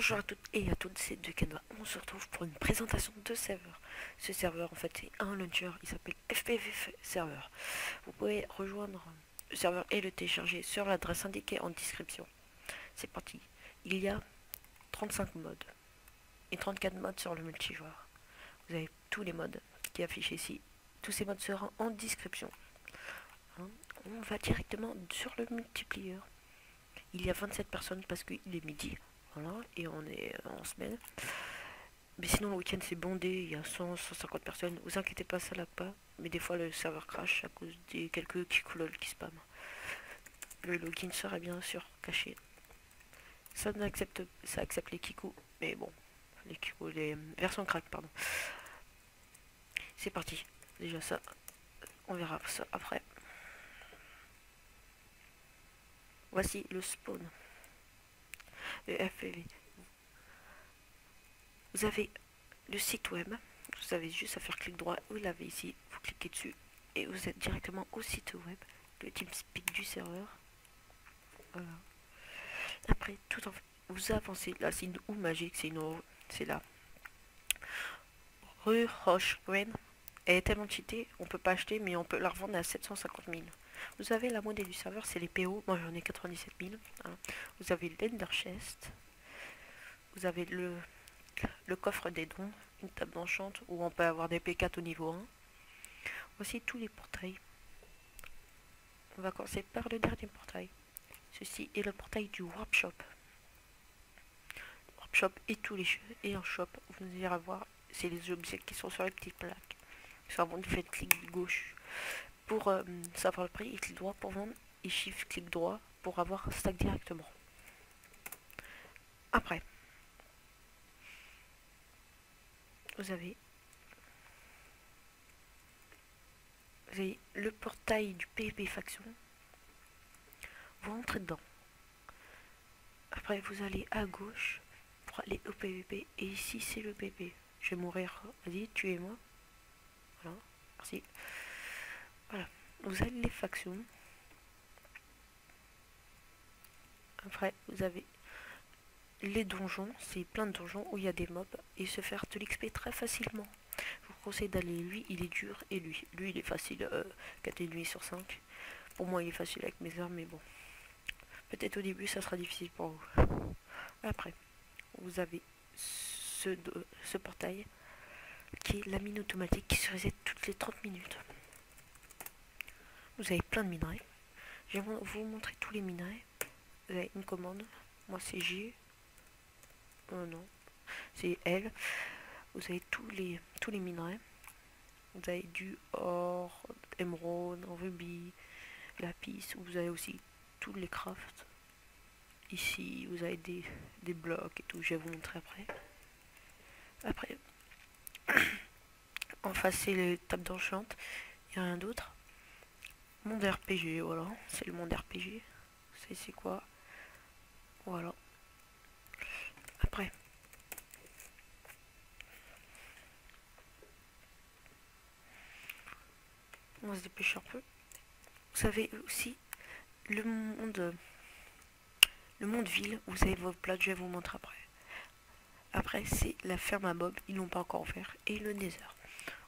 Bonjour à toutes et à toutes, c'est Canva. On se retrouve pour une présentation de serveur. Ce serveur, en fait, c'est un launcher, il s'appelle FPV Server. Vous pouvez rejoindre le serveur et le télécharger sur l'adresse indiquée en description. C'est parti. Il y a 35 modes et 34 modes sur le multijoueur. Vous avez tous les modes qui affichent ici. Tous ces modes seront en description. On va directement sur le multiplayer. Il y a 27 personnes parce qu'il est midi. Voilà, et on est en semaine. Mais sinon le week-end c'est bondé, il y a 100-150 personnes. Vous inquiétez pas, ça lag pas. Mais des fois le serveur crash à cause des quelques kikulol qui spam. Le login sera bien sûr caché. Ça accepte les kiku, mais bon, les kiku, les versions crack, pardon. C'est parti. Déjà ça, on verra ça après. Voici le spawn. Le FPV. Vous avez le site web. Vous avez juste à faire clic droit. Vous l'avez ici. Vous cliquez dessus et vous êtes directement au site web. Le TeamSpeak du serveur. Voilà. Après, tout en vous avancez. Là, c'est une ou magique. C'est la rue Roche Gwen. Elle est tellement cheatée, on peut pas acheter, mais on peut la revendre à 750 000. Vous avez la monnaie du serveur, c'est les PO. Moi, j'en ai 97 000. Hein. Vous avez l'Ender Chest. Vous avez le coffre des dons, une table d'enchante où on peut avoir des P4 au niveau 1. Voici tous les portails. On va commencer par le dernier portail. Ceci est le portail du Warp Shop. Warp Shop et tous les jeux et un shop. Vous irez voir, c'est les objets qui sont sur les petites plaques. Soit vous faites clic gauche pour savoir le prix et clic droit pour vendre et shift clic droit pour avoir un stack directement. Après, vous avez le portail du PvP faction. Vous rentrez dedans. Après, vous allez à gauche pour aller au PvP. Et ici, c'est le PvP. Je vais mourir. Vas-y, tuez-moi. Voilà. Merci. Voilà. Vous avez les factions. Après, vous avez les donjons. C'est plein de donjons où il y a des mobs. Et se faire de l'XP très facilement. Je vous conseille d'aller. Lui, il est dur. Et lui, il est facile. 4,5 sur 5. Pour moi, il est facile avec mes armes. Mais bon. Peut-être au début, ça sera difficile pour vous. Après, vous avez ce portail qui est la mine automatique qui se reset toutes les 30 minutes. Vous avez plein de minerais. Je vais vous montrer tous les minerais. Vous avez une commande. Moi, c'est J. Non. C'est L. Vous avez tous les minerais. Vous avez du or, émeraude, rubis, lapis. Vous avez aussi tous les crafts. Ici, vous avez des blocs et tout. Je vais vous montrer après. Après, en face, c'est les tables d'enchante. Il n'y a rien d'autre. Monde RPG, voilà. C'est le monde RPG. C'est quoi? Voilà. Après. On va se dépêcher un peu. Vous avez aussi le monde ville. Vous avez vos plates, je vais vous montrer après. Après, c'est la ferme à Bob. Ils n'ont pas encore ouvert. Et le Nether.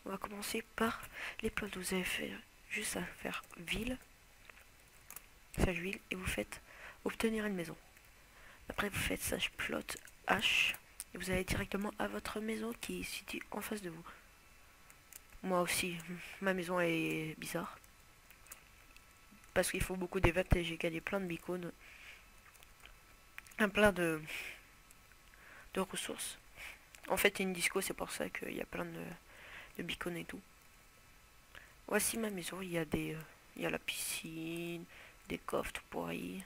On va commencer par les plots. Vous avez fait juste à faire ville, sage ville, et vous faites obtenir une maison. Après vous faites sage plot H et vous allez directement à votre maison qui est située en face de vous. Moi aussi, ma maison est bizarre parce qu'il faut beaucoup d'évêques et j'ai gagné plein de bicônes, plein de ressources. En fait, il y a une disco, c'est pour ça qu'il y a plein de bicônes et tout. Voici ma maison, il y a la piscine, des coffres tout pourris.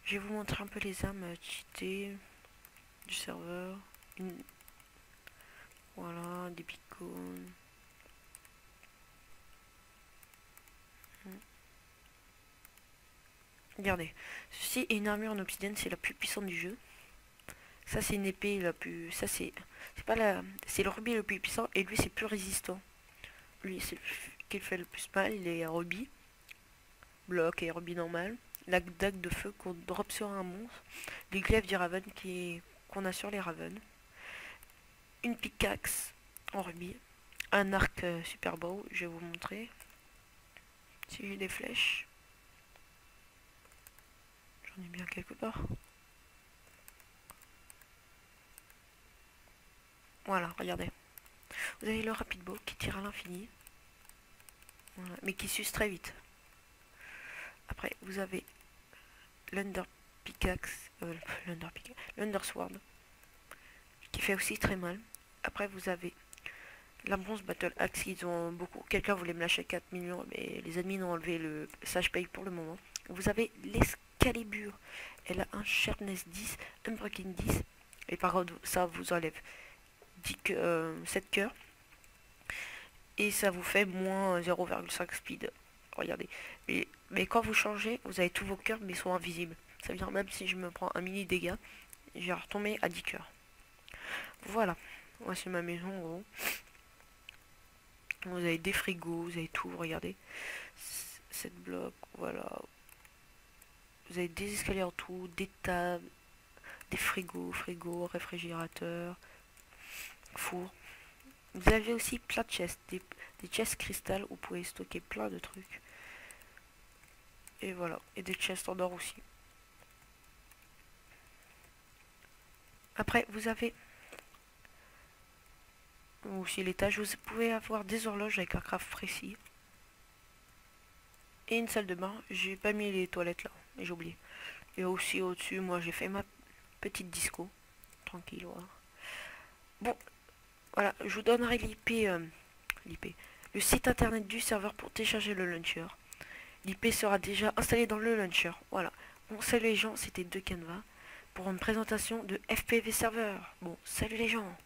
Je vais vous montrer un peu les armes cheatées du serveur. Voilà, des bicônes. Regardez, ceci est une armure en obsidienne, c'est la plus puissante du jeu. Ça c'est une épée la plus... Ça c'est pas la... C'est le rubis le plus puissant et lui c'est plus résistant. Lui c'est qui fait le plus mal, il est rubis. Bloc et rubis normal. la dague de feu qu'on drop sur un monstre, les glaives du Raven qu'on a sur les Ravens, une pickaxe en rubis, un arc super beau, je vais vous montrer. Si j'ai des flèches, j'en ai bien quelque part. Voilà, regardez. Vous avez le rapid bow qui tire à l'infini, voilà, mais qui s'use très vite. Après, vous avez l'Under Pickaxe, l'Under Sword, qui fait aussi très mal. Après, vous avez la bronze Battle Axe, ils ont beaucoup. Quelqu'un voulait me lâcher 4 millions, mais les admins ont enlevé le Sage Pay pour le moment. Vous avez l'Escalibur, elle a un Sharpness 10, un Breaking 10, et par contre, ça vous enlève 7 cœurs, et ça vous fait moins 0,5 speed. Regardez. Mais quand vous changez, vous avez tous vos cœurs, mais ils sont invisibles. Ça veut dire même si je me prends un mini dégât, je vais retomber à 10 cœurs. Voilà. Voici ma maison en gros. Vous avez des frigos, vous avez tout, regardez. 7 blocs, voilà. Vous avez des escaliers en tout, des tables, des frigos, réfrigérateurs, four. Vous avez aussi plein de chests, des chests cristal où vous pouvez stocker plein de trucs. Et voilà, et des chests en or aussi. Après, vous avez aussi l'étage, vous pouvez avoir des horloges avec un craft précis. Et une salle de bain, j'ai pas mis les toilettes là, mais j'ai oublié. Et aussi au-dessus, moi j'ai fait ma petite disco. Tranquille, voilà. Bon, voilà, je vous donnerai l'IP, le site internet du serveur pour télécharger le launcher. L'IP sera déjà installé dans le launcher. Voilà. Bon, salut les gens, c'était 2Canva pour une présentation de FPV Server. Bon, salut les gens.